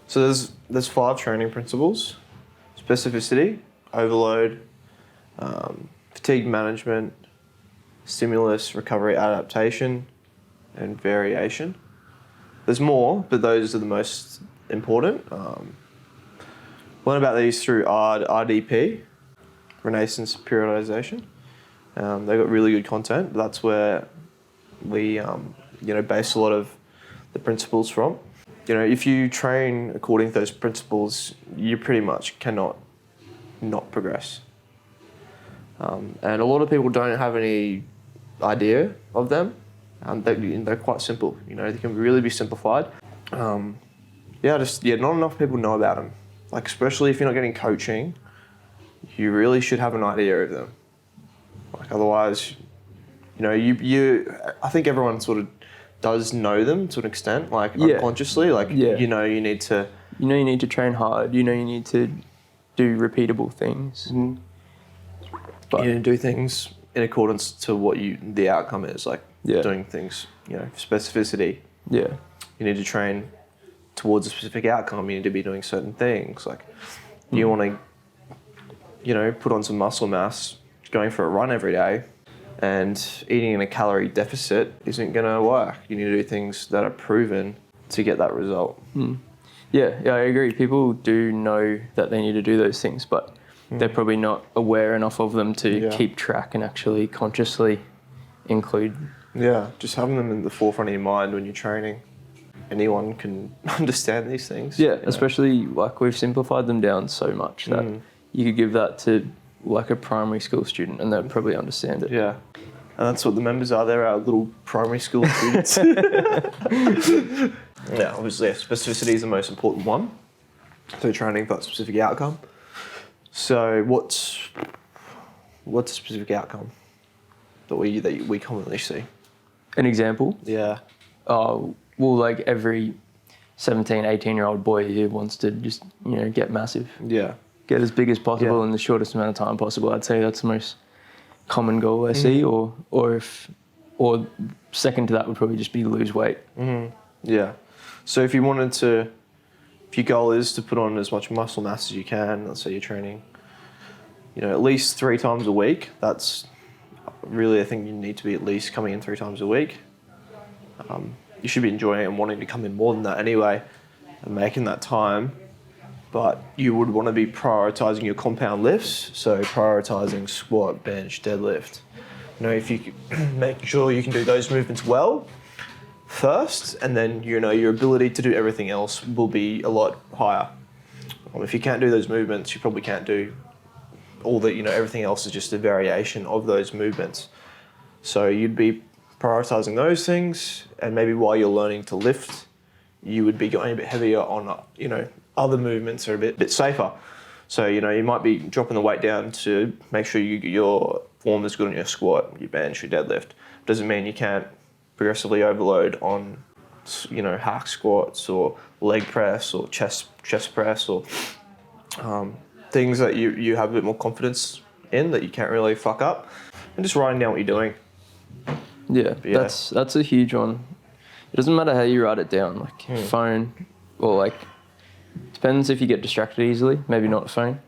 So there's 5 training principles: specificity, overload, fatigue management, stimulus, recovery, adaptation, and variation. There's more, but those are the most important. Learn about these through RDP, Renaissance Periodization. They've got really good content. That's where we base a lot of the principles from. If you train according to those principles, you pretty much cannot not progress. And a lot of people don't have any idea of them. They're quite simple. They can really be simplified. Not enough people know about them. Like, especially if you're not getting coaching, you really should have an idea of them. Like, otherwise, I think everyone sort of does know them to an extent, like unconsciously. Like, you need to... You need to train hard. You need to do repeatable things. Mm-hmm. But you need to do things in accordance to what the outcome is, like doing things, specificity. Yeah. You need to train towards a specific outcome. You need to be doing certain things. Like, you want to, put on some muscle mass, going for a run every day, and eating in a calorie deficit isn't going to work. You need to do things that are proven to get that result. Yeah, I agree. People do know that they need to do those things, but they're probably not aware enough of them to keep track and actually consciously include. Yeah, just having them in the forefront of your mind when you're training. Anyone can understand these things. Yeah, especially like we've simplified them down so much that you could give that to like a primary school student and they'll probably understand it. Yeah. And that's what the members are. They're our little primary school students. Yeah, obviously specificity is the most important one. So training for that specific outcome. So what's a specific outcome that we commonly see? An example? Yeah. Well, like every 17, 18-year-old boy here wants to just, get massive. Yeah. Get as big as possible in the shortest amount of time possible. I'd say that's the most common goal I see, or second to that would probably just be lose weight. Yeah. So if your goal is to put on as much muscle mass as you can, let's say you're training, at least 3 times a week, that's really, I think you need to be at least coming in 3 times a week. You should be enjoying it and wanting to come in more than that anyway and making that time. But you would want to be prioritizing your compound lifts, so prioritizing squat, bench, deadlift. If you make sure you can do those movements well first, and then your ability to do everything else will be a lot higher. If you can't do those movements, you probably can't do all the everything else is just a variation of those movements. So you'd be prioritizing those things, and maybe while you're learning to lift, you would be going a bit heavier on other movements are a bit safer. So, you might be dropping the weight down to make sure your form is good on your squat, your bench, your deadlift. Doesn't mean you can't progressively overload on, hack squats or leg press or chest press or things that you have a bit more confidence in that you can't really fuck up. And just writing down what you're doing. Yeah, that's a huge one. It doesn't matter how you write it down, like phone or depends if you get distracted easily, maybe not a phone,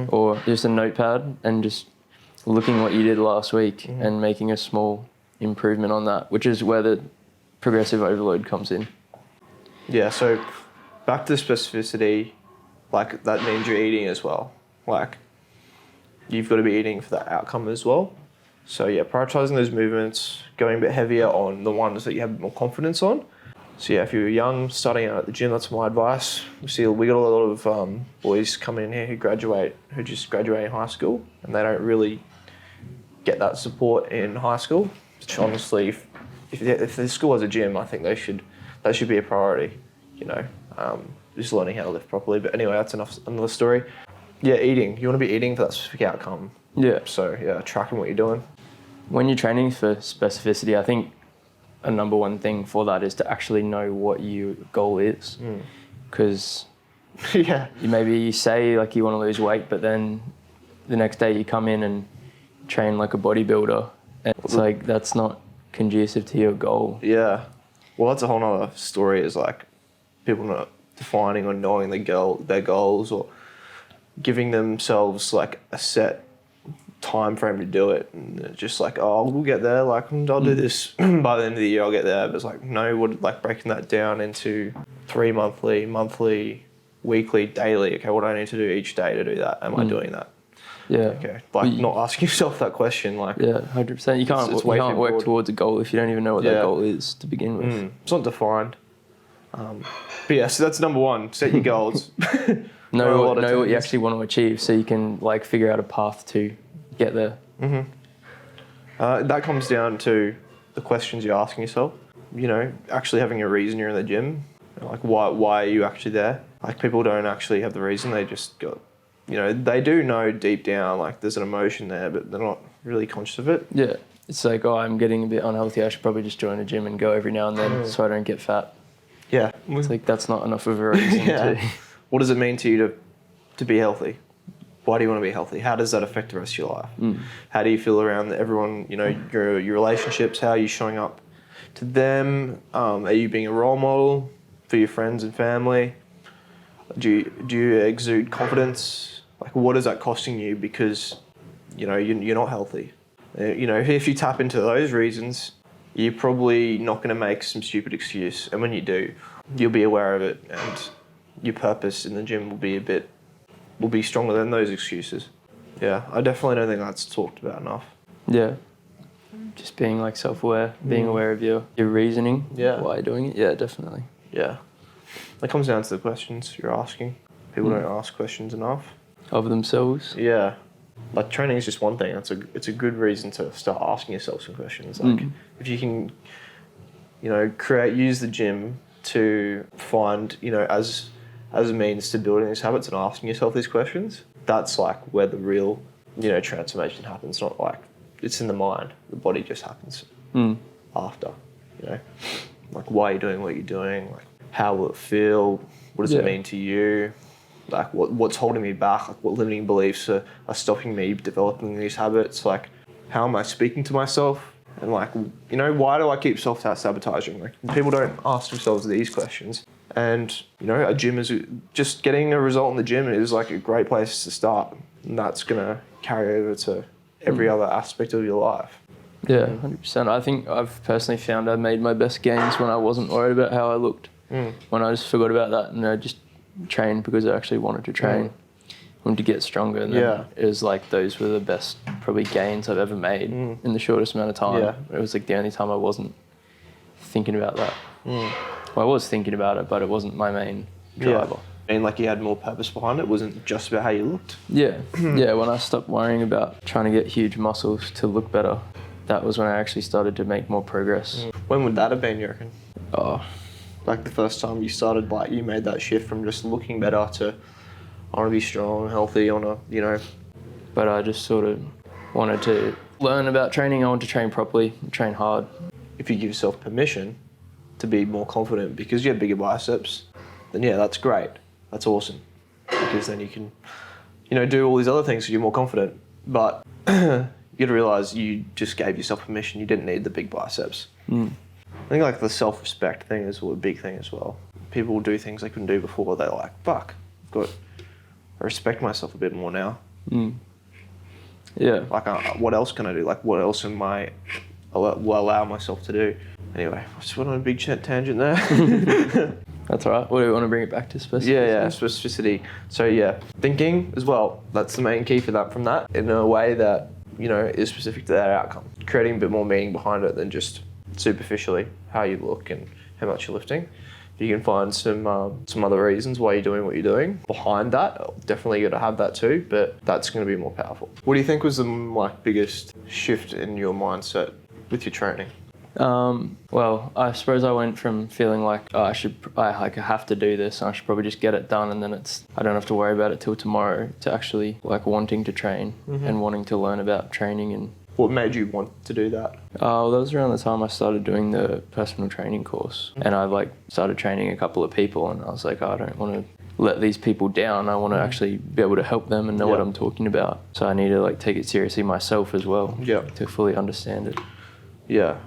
or just a notepad and just looking what you did last week and making a small improvement on that, which is where the progressive overload comes in. Yeah, so back to specificity, that means you're eating as well. You've got to be eating for that outcome as well. So prioritizing those movements, going a bit heavier on the ones that you have more confidence on. So if you're young, starting out at the gym, that's my advice. We got a lot of boys coming in here who just graduate high school, and they don't really get that support in high school. Which honestly, if the school has a gym, I think that should be a priority. Just learning how to lift properly. But anyway, that's another story. Yeah, eating. You want to be eating for that specific outcome. Yeah. So tracking what you're doing. When you're training for specificity, I think a number one thing for that is to actually know what your goal is. Because you say you want to lose weight, but then the next day you come in and train like a bodybuilder, and it's that's not conducive to your goal. Yeah. Well, that's a whole nother story, is people not defining or knowing their goals, or giving themselves like a set time frame to do it, and it's just like, oh, we'll get there, like I'll do this by the end of the year, I'll get there. But it's like, no, like breaking that down into 3 monthly, weekly, daily. Okay, what do I need to do each day to do that? Am I doing that? Yeah. Okay. Like not asking yourself that question. Like, yeah, 100%. You can't work towards a goal if you don't even know what that goal is to begin with. It's not defined. But yeah, so that's number one. Set your goals. know what you actually want to achieve, so you can like figure out a path to get there. That comes down to the questions you're asking yourself. You know, actually having a reason you're in the gym. Like, why are you actually there? Like, people don't actually have the reason. They just got, you know, they do know deep down, like, there's an emotion there, but they're not really conscious of it. Yeah. It's like, oh, I'm getting a bit unhealthy. I should probably just join a gym and go every now and then so I don't get fat. Yeah. It's like, that's not enough of a reason to... What does it mean to you to be healthy? Why do you want to be healthy? How does that affect the rest of your life? How do you feel around everyone, you know, your relationships? How are you showing up to them? Are you being a role model for your friends and family? Do you exude confidence? Like, what is that costing you because, you know, you're not healthy? You know, if you tap into those reasons, you're probably not going to make some stupid excuse. And when you do, you'll be aware of it, and your purpose in the gym will be stronger than those excuses. Yeah, I definitely don't think that's talked about enough. Yeah. Just being like self-aware, being aware of your reasoning, why you're doing it. Yeah, definitely. Yeah. It comes down to the questions you're asking. People don't ask questions enough. Of themselves? Yeah. Like, training is just one thing. It's a good reason to start asking yourself some questions. Like, if you can, you know, use the gym to find, you know, as a means to building these habits and asking yourself these questions, that's like where the real, you know, transformation happens. Not like it's in the mind. The body just happens after, you know. Like, why are you doing what you're doing? Like, how will it feel? What does it mean to you? Like, what's holding me back? Like, what limiting beliefs are stopping me developing these habits? Like, how am I speaking to myself? And like, you know, why do I keep self-sabotaging? Like, people don't ask themselves these questions. And, you know, a gym just getting a result in the gym is like a great place to start. And that's going to carry over to every other aspect of your life. Yeah, 100%. I think I've personally found I made my best gains when I wasn't worried about how I looked. When I just forgot about that and I just trained because I actually wanted to train. Wanted to get stronger. And then it was like those were the best probably gains I've ever made in the shortest amount of time. Yeah. It was like the only time I wasn't thinking about that. Well, I was thinking about it, but it wasn't my main driver. And like, you had more purpose behind it. It wasn't just about how you looked. Yeah. Yeah, when I stopped worrying about trying to get huge muscles to look better, that was when I actually started to make more progress. When would that have been, you reckon? Oh, like the first time you started, like, you made that shift from just looking better to, I want to be strong, healthy, I want to, you know. But I just sort of wanted to learn about training. I want to train properly, train hard. If you give yourself permission to be more confident because you have bigger biceps, then yeah, that's great. That's awesome. Because then you can, you know, do all these other things so you're more confident. But you got to realise you just gave yourself permission. You didn't need the big biceps. I think like the self-respect thing is a big thing as well. People do things they couldn't do before. They're like, fuck, I respect myself a bit more now. Yeah. Like, what else can I do? Like, what else will allow myself to do? Anyway, I just went on a big tangent there. That's all right. What do we want to bring it back to? Specificity? Yeah, specificity. So yeah, thinking as well. That's the main key for that. From that, in a way that, you know, is specific to that outcome. Creating a bit more meaning behind it than just superficially how you look and how much you're lifting. You can find some other reasons why you're doing what you're doing behind that. Definitely got to have that too, but that's going to be more powerful. What do you think was the biggest shift in your mindset with your training? Well, I suppose I went from feeling like I have to do this and I should probably just get it done and then I don't have to worry about it till tomorrow, to actually like wanting to train and wanting to learn about training. And what made you want to do that? That was around the time I started doing the personal training course, and I started training a couple of people, and I was like, I don't want to let these people down. I want to actually be able to help them and know what I'm talking about. So I need to take it seriously myself as well to fully understand it. Yeah.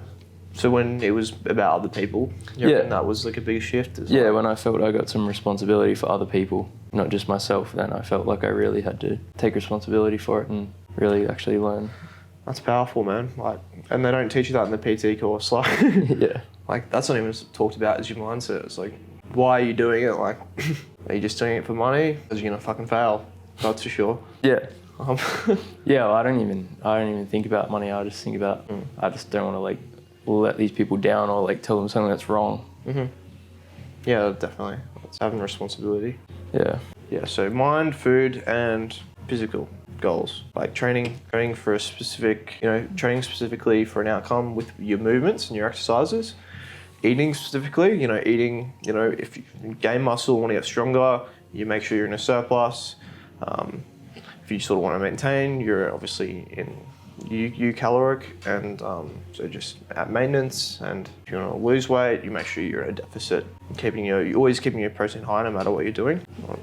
So when it was about other people, you reckon that was like a big shift as well? Yeah, when I felt I got some responsibility for other people, not just myself, then I felt like I really had to take responsibility for it and really actually learn. That's powerful, man. Like, and they don't teach you that in the PT course. Like, yeah. Like, that's not even talked about as your mindset. It's like, why are you doing it? Like, are you just doing it for money? Because you're gonna fucking fail. That's for sure. Yeah. Yeah, well, I don't even think about money. I just think about, I just don't want to like let these people down or like tell them something that's wrong. Yeah, definitely. It's having responsibility. Yeah. Yeah, so mind, food, and physical goals. Like training for a specific, training specifically for an outcome with your movements and your exercises. Eating specifically, if you gain muscle, want to get stronger, you make sure you're in a surplus. If you sort of want to maintain, you're obviously in caloric, and so just at maintenance. And if you want to lose weight, you make sure you're at a deficit. You're always keeping your protein high no matter what you're doing.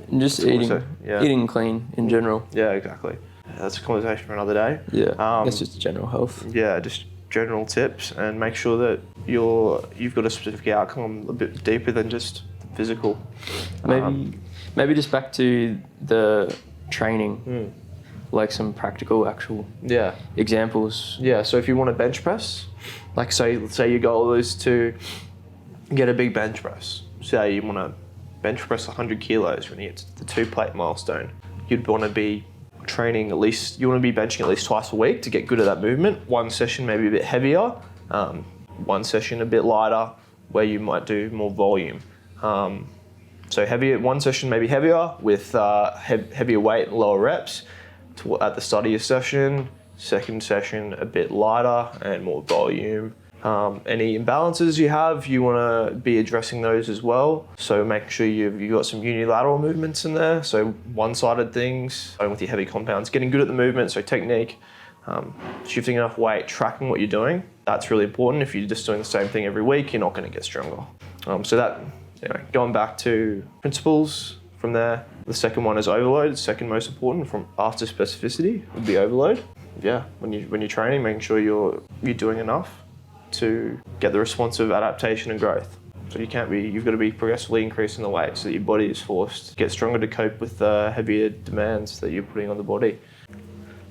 And just eating clean in general. Yeah, exactly. That's a conversation for another day. Yeah, it's just general health. Yeah, just general tips, and make sure that you've got a specific outcome a bit deeper than just physical. Maybe just back to the training, like some practical actual examples. Yeah, so if you want to bench press, like say your goal is to get a big bench press. Say you want to bench press 100 kilos when you get to the 2-plate milestone. You'd want to be training you want to be benching at least twice a week to get good at that movement. One session maybe a bit heavier, one session a bit lighter, where you might do more volume. So one session maybe heavier with heavier weight and lower reps at the start of your session. Second session a bit lighter and more volume. Any imbalances you have, you want to be addressing those as well. So make sure you've got some unilateral movements in there. So one-sided things, going with your heavy compounds, getting good at the movement, so technique, shifting enough weight, tracking what you're doing. That's really important. If you're just doing the same thing every week, you're not going to get stronger. So that, going back to principles from there. The second one is overload. Second most important from after specificity would be overload. Yeah, when you're training, making sure you're doing enough to get the responsive adaptation and growth. So you've got to be progressively increasing the weight so that your body is forced to get stronger to cope with the heavier demands that you're putting on the body.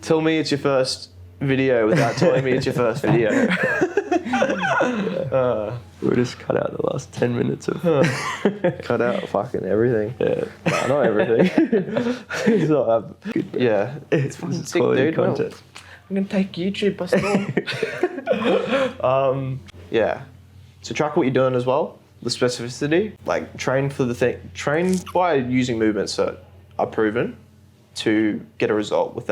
Tell me it's your first video without telling me it's your first video. We'll just cut out the last 10 minutes of... Cut out fucking everything. Yeah. No, not everything. It's not good. Yeah. It's sick, quality dude. content. I'm going to take YouTube by storm. Yeah. So track what you're doing as well. The specificity. Like train by using movements that are proven to get a result for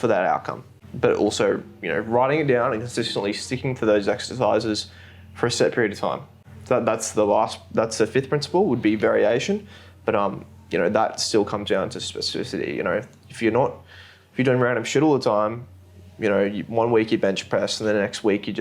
that outcome. But also, writing it down and consistently sticking to those exercises for a set period of time. So that's the fifth principle, would be variation. But that still comes down to specificity. If you're doing random shit all the time, 1 week you bench press and then the next week you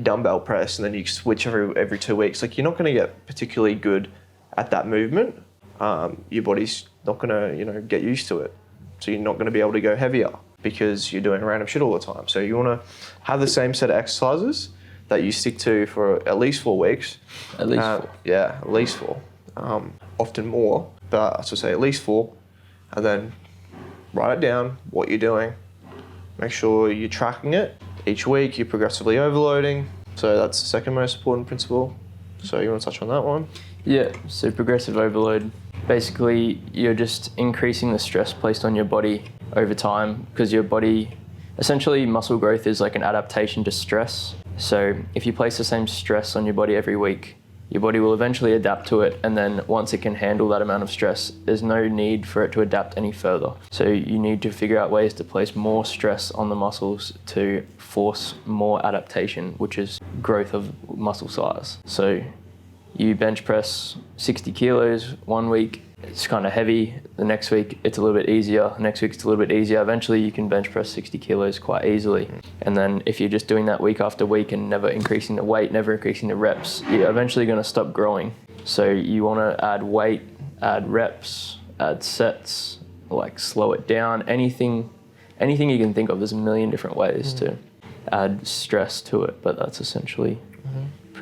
dumbbell press and then you switch every 2 weeks. Like, you're not going to get particularly good at that movement. Your body's not going to get used to it. So you're not going to be able to go heavier because you're doing random shit all the time. So you want to have the same set of exercises that you stick to for at least 4 weeks. At least 4. Yeah, at least 4. Often more, but I should say at least 4. And then write it down, what you're doing. Make sure you're tracking it. Each week you're progressively overloading. So that's the second most important principle. So you want to touch on that one? Yeah, so progressive overload. Basically, you're just increasing the stress placed on your body over time, because your body, essentially muscle growth is like an adaptation to stress. So if you place the same stress on your body every week, your body will eventually adapt to it, and then once it can handle that amount of stress, there's no need for it to adapt any further. So you need to figure out ways to place more stress on the muscles to force more adaptation, which is growth of muscle size. So you bench press 60 kilos 1 week, it's kind of heavy. The next week it's a little bit easier. The next week it's a little bit easier. Eventually you can bench press 60 kilos quite easily. And then if you're just doing that week after week and never increasing the weight, never increasing the reps, you're eventually going to stop growing. So you want to add weight, add reps, add sets, like slow it down. Anything you can think of. There's a million different ways to add stress to it, but that's essentially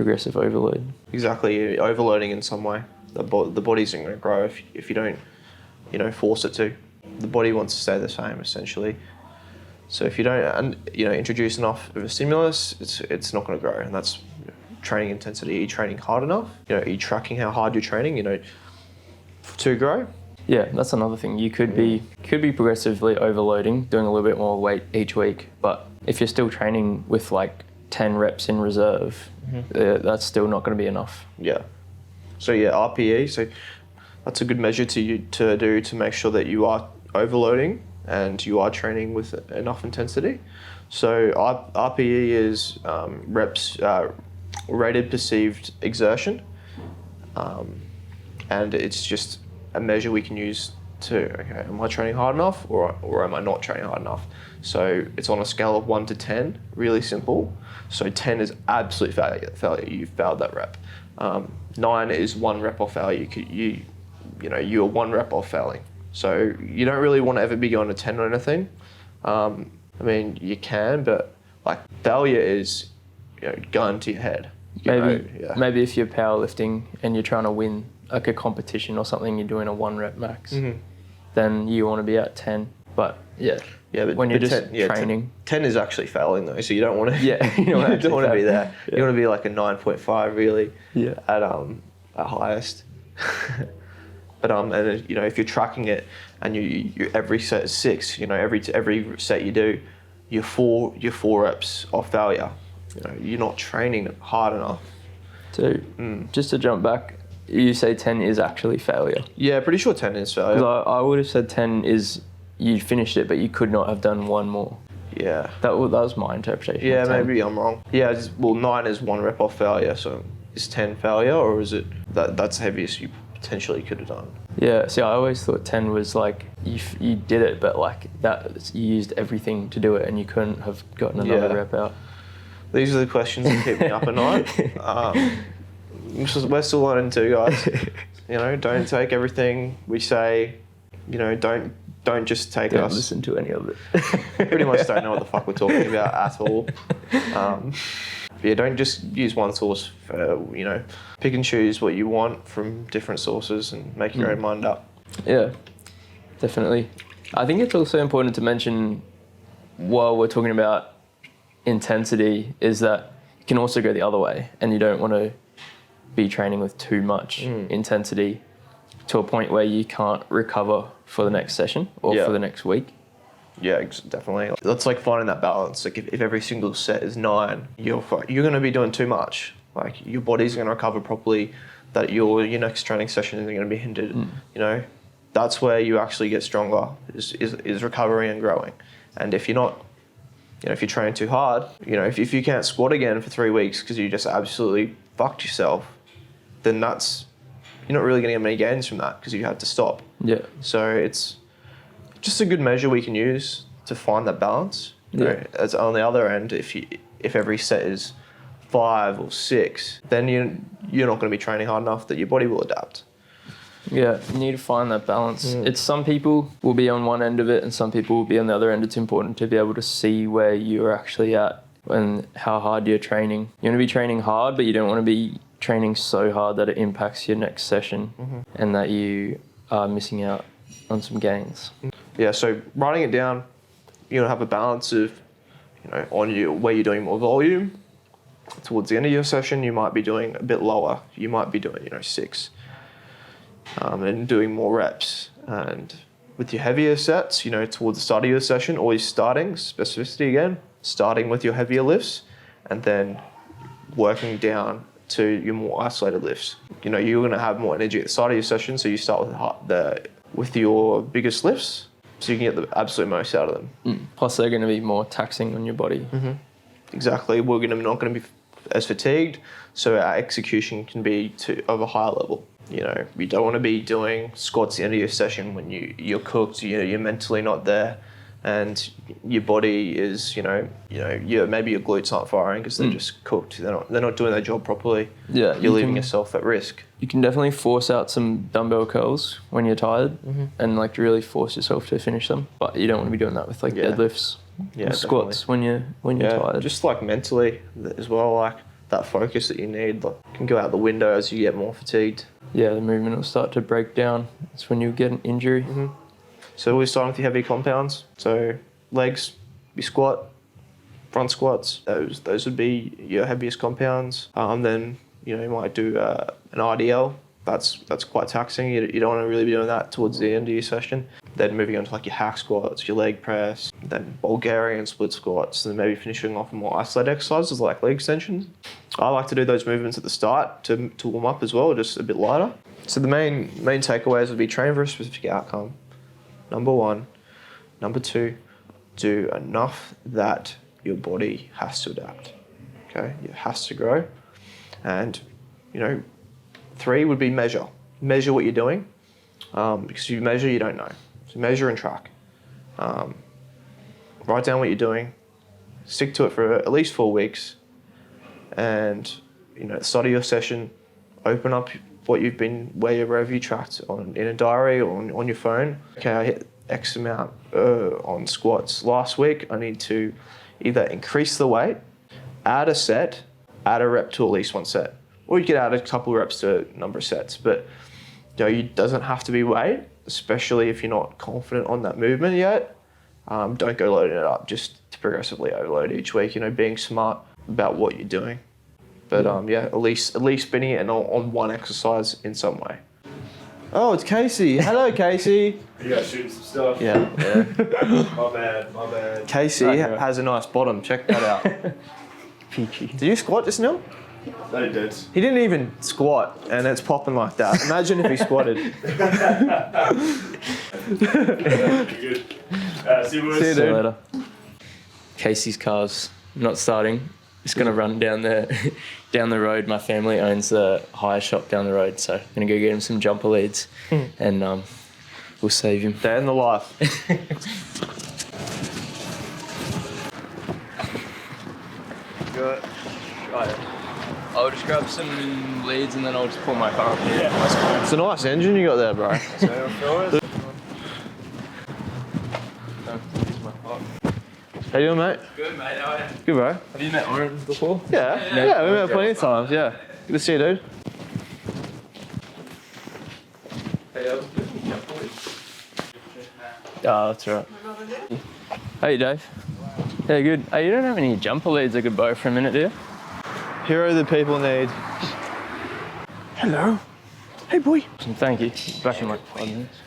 progressive overload. Exactly, you're overloading in some way. The body isn't going to grow if you don't, force it to. The body wants to stay the same essentially. So if you don't, introduce enough of a stimulus, it's not going to grow, and that's training intensity. Are you training hard enough? Are you tracking how hard you're training? To grow. Yeah, that's another thing. You could be progressively overloading, doing a little bit more weight each week, but if you're still training with like 10 reps in reserve, that's still not going to be enough. Yeah. So yeah, RPE. So that's a good measure to do to make sure that you are overloading and you are training with enough intensity. So RPE is reps, rated perceived exertion, and it's just a measure we can use to, okay, am I training hard enough or am I not training hard enough? So it's on a scale of 1 to 10, really simple. So 10 is absolute failure. You failed that rep. 9 is 1 rep off failure. You're 1 rep off failing. So you don't really want to ever be going to 10 or anything. You can, but like failure is, gun to your head. Maybe if you're powerlifting and you're trying to win like a competition or something, you're doing a 1 rep max, then you want to be at 10. But but when you're just training, 10 is actually failing though, so you don't want to. You don't want to be there. Yeah. You want to be like a 9.5 really. Yeah. At highest. But if you're tracking it and you every set is 6, every set you do, you're 4 reps off failure. You're not training hard enough. So just to jump back, you say 10 is actually failure. Yeah, pretty sure 10 is failure. I would have said 10 is you finished it, but you could not have done 1 more. Yeah. That was my interpretation. Yeah, maybe I'm wrong. Yeah, 9 is 1 rep off failure, so is 10 failure, or is it that's the heaviest you potentially could have done? Yeah, see, I always thought 10 was like you did it, but like that you used everything to do it and you couldn't have gotten another rep out. These are the questions that keep me up at night. We're still learning too, guys. Don't take everything we say. Don't just take don't us. Listen to any of it. Pretty much don't know what the fuck we're talking about at all. Don't just use one source. Pick and choose what you want from different sources and make your own mind up. Yeah, definitely. I think it's also important to mention while we're talking about intensity is that you can also go the other way, and you don't want to be training with too much intensity to a point where you can't recover for the next session or for the next week. Yeah, definitely. That's like finding that balance. Like if every single set is 9, you're going to be doing too much. Like your body's going to recover properly, that your next training session isn't going to be hindered. That's where you actually get stronger, is recovering and growing. And if you're not, if you're training too hard, if you can't squat again for 3 weeks because you just absolutely fucked yourself, then you're not really going to get many gains from that because you had to stop. Yeah. So it's just a good measure we can use to find that balance. As on the other end, if every set is 5 or 6, then you're not going to be training hard enough that your body will adapt. Yeah, you need to find that balance. It's some people will be on one end of it and some people will be on the other end. It's important to be able to see where you're actually at and how hard you're training. You want to be training hard, but you don't want to be training so hard that it impacts your next session and that you are missing out on some gains. Yeah, so writing it down, have a balance of, where you're doing more volume. Towards the end of your session, you might be doing a bit lower. You might be doing, 6. And doing more reps. And with your heavier sets, towards the start of your session, always starting, specificity again, starting with your heavier lifts and then working down to your more isolated lifts. You're going to have more energy at the start of your session, so you start with your biggest lifts so you can get the absolute most out of them. Plus they're going to be more taxing on your body. Exactly. We're not going to be as fatigued, so our execution can be of a higher level. You don't want to be doing squats at the end of your session when you're cooked, you're mentally not there, and your body is, maybe your glutes aren't firing because they're just cooked. They're not doing their job properly. Yeah, you're leaving yourself at risk. You can definitely force out some dumbbell curls when you're tired, and really force yourself to finish them. But you don't want to be doing that with deadlifts, or squats when you're tired. Just mentally as well, that focus that you need can go out the window as you get more fatigued. Yeah, the movement will start to break down. That's when you'll get an injury. So we're starting with your heavy compounds. So legs, you squat, front squats. Those would be your heaviest compounds. Then you might do an RDL. That's quite taxing. You don't want to really be doing that towards the end of your session. Then moving on to like your hack squats, your leg press, then Bulgarian split squats, and then maybe finishing off with more isolated exercises like leg extensions. I like to do those movements at the start to warm up as well, just a bit lighter. So the main takeaways would be train for a specific outcome. Number 1. Number 2, do enough that your body has to adapt. Okay, it has to grow. And 3 would be measure. Measure what you're doing, because if you measure, you don't know. So measure and track. Write down what you're doing. Stick to it for at least 4 weeks. And at the start of your session, open up wherever you tracked in a diary or on your phone. Okay, I hit X amount on squats last week. I need to either increase the weight, add a set, add a rep to at least 1 set. Or you could add a couple reps to a number of sets, but it doesn't have to be weight, especially if you're not confident on that movement yet. Don't go loading it up just to progressively overload each week. Being smart about what you're doing, but at least spinning it on one exercise in some way. Oh, it's Casey. Hello, Casey. You guys shooting some stuff? Yeah. My bad. Casey has a nice bottom. Check that out. Peachy. Did you squat just now? No, you did. He didn't even squat, and it's popping like that. Imagine if he squatted. Good. See you, boys. See you later. Casey's car's not starting. Just gonna run down the road. My family owns the hire shop down the road, so I'm gonna go get him some jumper leads, and we'll save him. Day in the life. Good. Right. I'll just grab some leads and then I'll just pull my car up here. Yeah, that's cool. It's a nice engine you got there, bro. How you doing, mate? Good, mate. How are you? Good, bro. Have you met Oren before? Yeah, we met plenty of times, yeah. Good to see you, dude. Oh, that's right. Hey, Dave. Yeah, good. Hey, you don't have any jumper leads I could borrow for a minute, do you? Hero the people need. Hello. Hey, boy. Thank you. Back in like 5 minutes.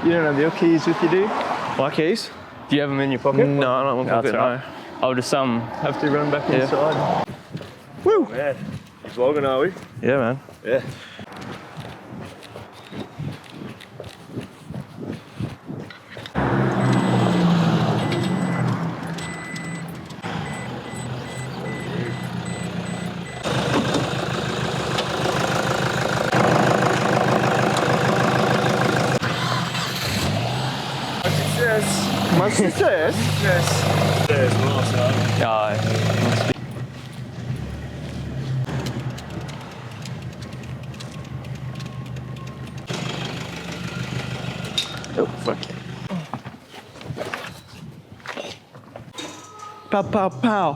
You don't have your keys with you, do you? My keys? Do you have them in your pocket? No, I don't want to pocket, right. no. I'll just have to run back inside. Woo! Man, you vlogging, are we? Yeah, man. Yeah. Much success. Yes. There's last time. Oh, fuck it. Pow, pow, pow.